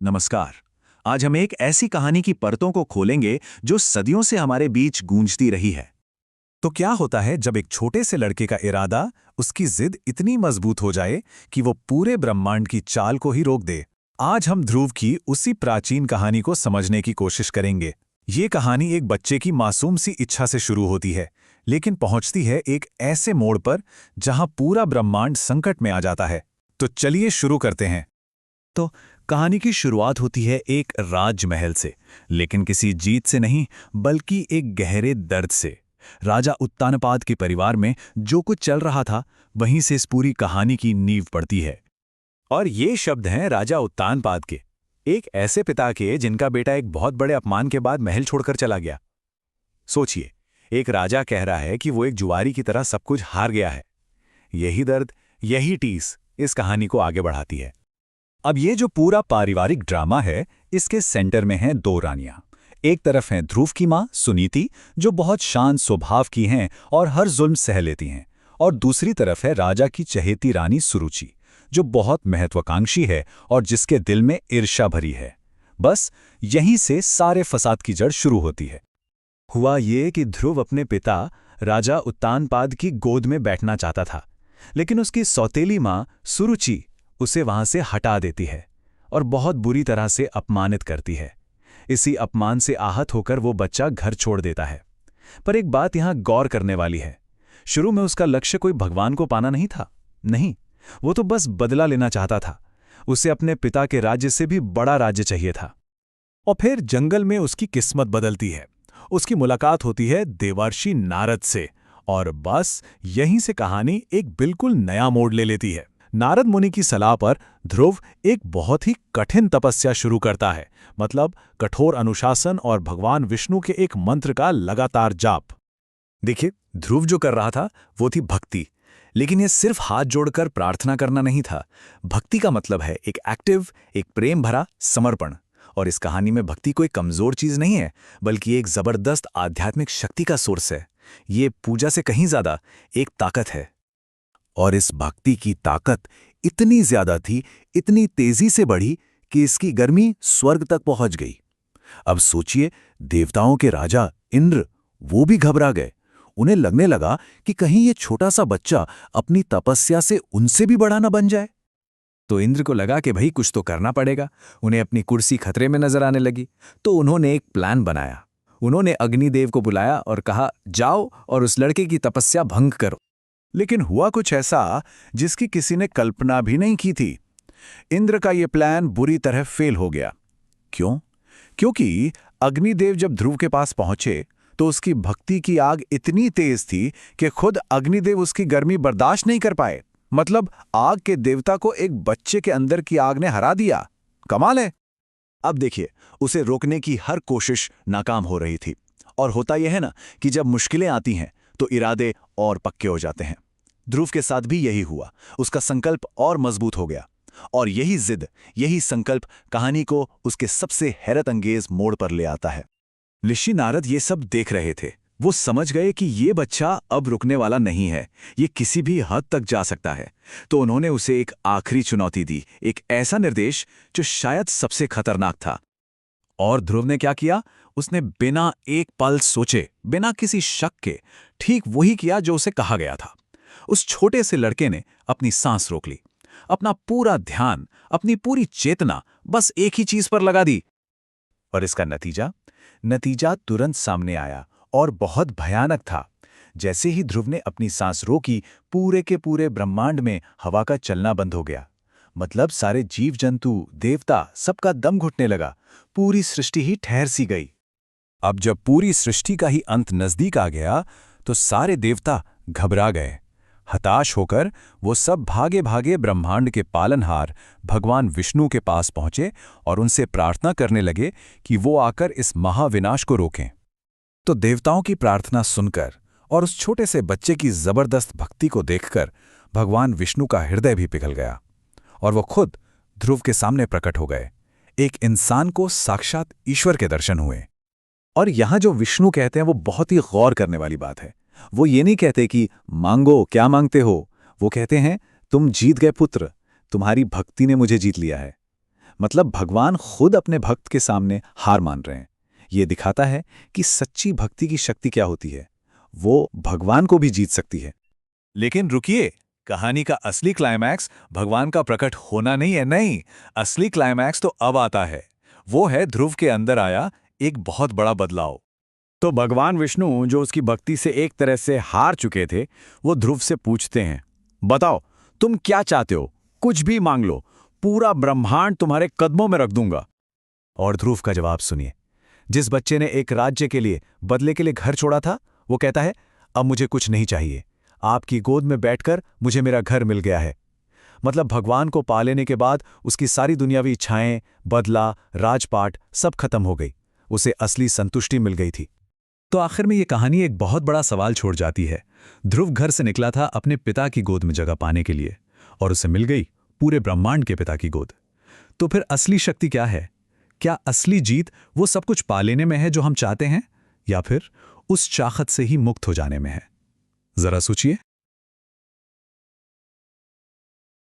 नमस्कार। आज हम एक ऐसी कहानी की परतों को खोलेंगे जो सदियों से हमारे बीच गूंजती रही है। तो क्या होता है जब एक छोटे से लड़के का इरादा, उसकी जिद इतनी मजबूत हो जाए कि वो पूरे ब्रह्मांड की चाल को ही रोक दे। आज हम ध्रुव की उसी प्राचीन कहानी को समझने की कोशिश करेंगे। ये कहानी एक बच्चे की मासूम सी इच्छा से शुरू होती है, लेकिन पहुंचती है एक ऐसे मोड़ पर जहां पूरा ब्रह्मांड संकट में आ जाता है। तो चलिए शुरू करते हैं। तो कहानी की शुरुआत होती है एक राजमहल से, लेकिन किसी जीत से नहीं, बल्कि एक गहरे दर्द से। राजा उत्तानपाद के परिवार में जो कुछ चल रहा था, वहीं से इस पूरी कहानी की नींव पड़ती है। और ये शब्द हैं राजा उत्तानपाद के, एक ऐसे पिता के जिनका बेटा एक बहुत बड़े अपमान के बाद महल छोड़कर चला गया। सोचिए, एक राजा कह रहा है कि वो एक जुआरी की तरह सब कुछ हार गया है। यही दर्द, यही टीस इस कहानी को आगे बढ़ाती है। अब ये जो पूरा पारिवारिक ड्रामा है, इसके सेंटर में हैं दो रानियां। एक तरफ हैं ध्रुव की मां सुनीति, जो बहुत शांत स्वभाव की हैं और हर जुल्म सह लेती हैं, और दूसरी तरफ है राजा की चहेती रानी सुरुचि, जो बहुत महत्वाकांक्षी है और जिसके दिल में ईर्ष्या भरी है। बस यहीं से सारे फसाद की जड़ शुरू होती है। हुआ ये कि ध्रुव अपने पिता राजा उत्तानपाद की गोद में बैठना चाहता था, लेकिन उसकी सौतेली मां सुरुचि उसे वहां से हटा देती है और बहुत बुरी तरह से अपमानित करती है। इसी अपमान से आहत होकर वो बच्चा घर छोड़ देता है। पर एक बात यहां गौर करने वाली है, शुरू में उसका लक्ष्य कोई भगवान को पाना नहीं था। नहीं, वो तो बस बदला लेना चाहता था। उसे अपने पिता के राज्य से भी बड़ा राज्य चाहिए था। और फिर जंगल में उसकी किस्मत बदलती है। उसकी मुलाकात होती है देवर्षि नारद से, और बस यहीं से कहानी एक बिल्कुल नया मोड़ ले लेती है। नारद मुनि की सलाह पर ध्रुव एक बहुत ही कठिन तपस्या शुरू करता है, मतलब कठोर अनुशासन और भगवान विष्णु के एक मंत्र का लगातार जाप। देखिए, ध्रुव जो कर रहा था वो थी भक्ति, लेकिन ये सिर्फ हाथ जोड़कर प्रार्थना करना नहीं था। भक्ति का मतलब है एक एक्टिव, एक प्रेम भरा समर्पण। और इस कहानी में भक्ति कोई कमजोर चीज नहीं है, बल्कि एक जबरदस्त आध्यात्मिक शक्ति का सोर्स है। ये पूजा से कहीं ज्यादा एक ताकत है। और इस भक्ति की ताकत इतनी ज्यादा थी, इतनी तेजी से बढ़ी कि इसकी गर्मी स्वर्ग तक पहुंच गई। अब सोचिए, देवताओं के राजा इंद्र, वो भी घबरा गए। उन्हें लगने लगा कि कहीं ये छोटा सा बच्चा अपनी तपस्या से उनसे भी बड़ा ना बन जाए। तो इंद्र को लगा कि भाई कुछ तो करना पड़ेगा। उन्हें अपनी कुर्सी खतरे में नजर आने लगी। तो उन्होंने एक प्लान बनाया। उन्होंने अग्निदेव को बुलाया और कहा, जाओ और उस लड़के की तपस्या भंग करो। लेकिन हुआ कुछ ऐसा जिसकी किसी ने कल्पना भी नहीं की थी। इंद्र का यह प्लान बुरी तरह फेल हो गया। क्यों? क्योंकि अग्निदेव जब ध्रुव के पास पहुंचे तो उसकी भक्ति की आग इतनी तेज थी कि खुद अग्निदेव उसकी गर्मी बर्दाश्त नहीं कर पाए। मतलब आग के देवता को एक बच्चे के अंदर की आग ने हरा दिया। कमाल है। अब देखिए, उसे रोकने की हर कोशिश नाकाम हो रही थी। और होता यह है ना कि जब मुश्किलें आती हैं तो इरादे और पक्के हो जाते हैं। ध्रुव के साथ भी यही हुआ। उसका संकल्प और मजबूत हो गया, और यही जिद, यही संकल्प कहानी को उसके सबसे हैरत अंगेज मोड़ पर ले आता है। ऋषि नारद ये सब देख रहे थे। वो समझ गए कि ये बच्चा अब रुकने वाला नहीं है, ये किसी भी हद तक जा सकता है। तो उन्होंने उसे एक आखिरी चुनौती दी, एक ऐसा निर्देश जो शायद सबसे खतरनाक था। और ध्रुव ने क्या किया? उसने बिना एक पल सोचे, बिना किसी शक के, ठीक वही किया जो उसे कहा गया था। उस छोटे से लड़के ने अपनी सांस रोक ली, अपना पूरा ध्यान, अपनी पूरी चेतना बस एक ही चीज पर लगा दी। और इसका नतीजा तुरंत सामने आया, और बहुत भयानक था। जैसे ही ध्रुव ने अपनी सांस रोकी, पूरे के पूरे ब्रह्मांड में हवा का चलना बंद हो गया। मतलब सारे जीव जंतु, देवता, सबका दम घुटने लगा। पूरी सृष्टि ही ठहर सी गई। अब जब पूरी सृष्टि का ही अंत नजदीक आ गया, तो सारे देवता घबरा गए। हताश होकर वो सब भागे भागे ब्रह्मांड के पालनहार भगवान विष्णु के पास पहुंचे और उनसे प्रार्थना करने लगे कि वो आकर इस महाविनाश को रोकें। तो देवताओं की प्रार्थना सुनकर और उस छोटे से बच्चे की जबरदस्त भक्ति को देखकर भगवान विष्णु का हृदय भी पिघल गया, और वो खुद ध्रुव के सामने प्रकट हो गए। एक इंसान को साक्षात ईश्वर के दर्शन हुए। और यहां जो विष्णु कहते हैं वो बहुत ही गौर करने वाली बात है। वो ये नहीं कहते कि मांगो, क्या मांगते हो। वो कहते हैं, तुम जीत गए पुत्र, तुम्हारी भक्ति ने मुझे जीत लिया है। मतलब भगवान खुद अपने भक्त के सामने हार मान रहे हैं। ये दिखाता है कि सच्ची भक्ति की शक्ति क्या होती है, वो भगवान को भी जीत सकती है। लेकिन रुकिए, कहानी का असली क्लाइमैक्स भगवान का प्रकट होना नहीं है, नहीं। असली क्लाइमैक्स तो अब आता है। वो है ध्रुव के अंदर आया एक बहुत बड़ा बदलाव। तो भगवान विष्णु, जो उसकी भक्ति से एक तरह से हार चुके थे, वो ध्रुव से पूछते हैं, बताओ तुम क्या चाहते हो, कुछ भी मांग लो, पूरा ब्रह्मांड तुम्हारे कदमों में रख दूंगा। और ध्रुव का जवाब सुनिए। जिस बच्चे ने एक राज्य के लिए, बदले के लिए घर छोड़ा था, वो कहता है, अब मुझे कुछ नहीं चाहिए, आपकी गोद में बैठकर मुझे मेरा घर मिल गया है। मतलब भगवान को पा लेने के बाद उसकी सारी दुनियावी इच्छाएं, बदला, राजपाट सब खत्म हो गई। उसे असली संतुष्टि मिल गई थी। तो आखिर में ये कहानी एक बहुत बड़ा सवाल छोड़ जाती है। ध्रुव घर से निकला था अपने पिता की गोद में जगह पाने के लिए, और उसे मिल गई पूरे ब्रह्मांड के पिता की गोद। तो फिर असली शक्ति क्या है? क्या असली जीत वो सब कुछ पा लेने में है जो हम चाहते हैं, या फिर उस चाहत से ही मुक्त हो जाने में है? जरा सोचिए।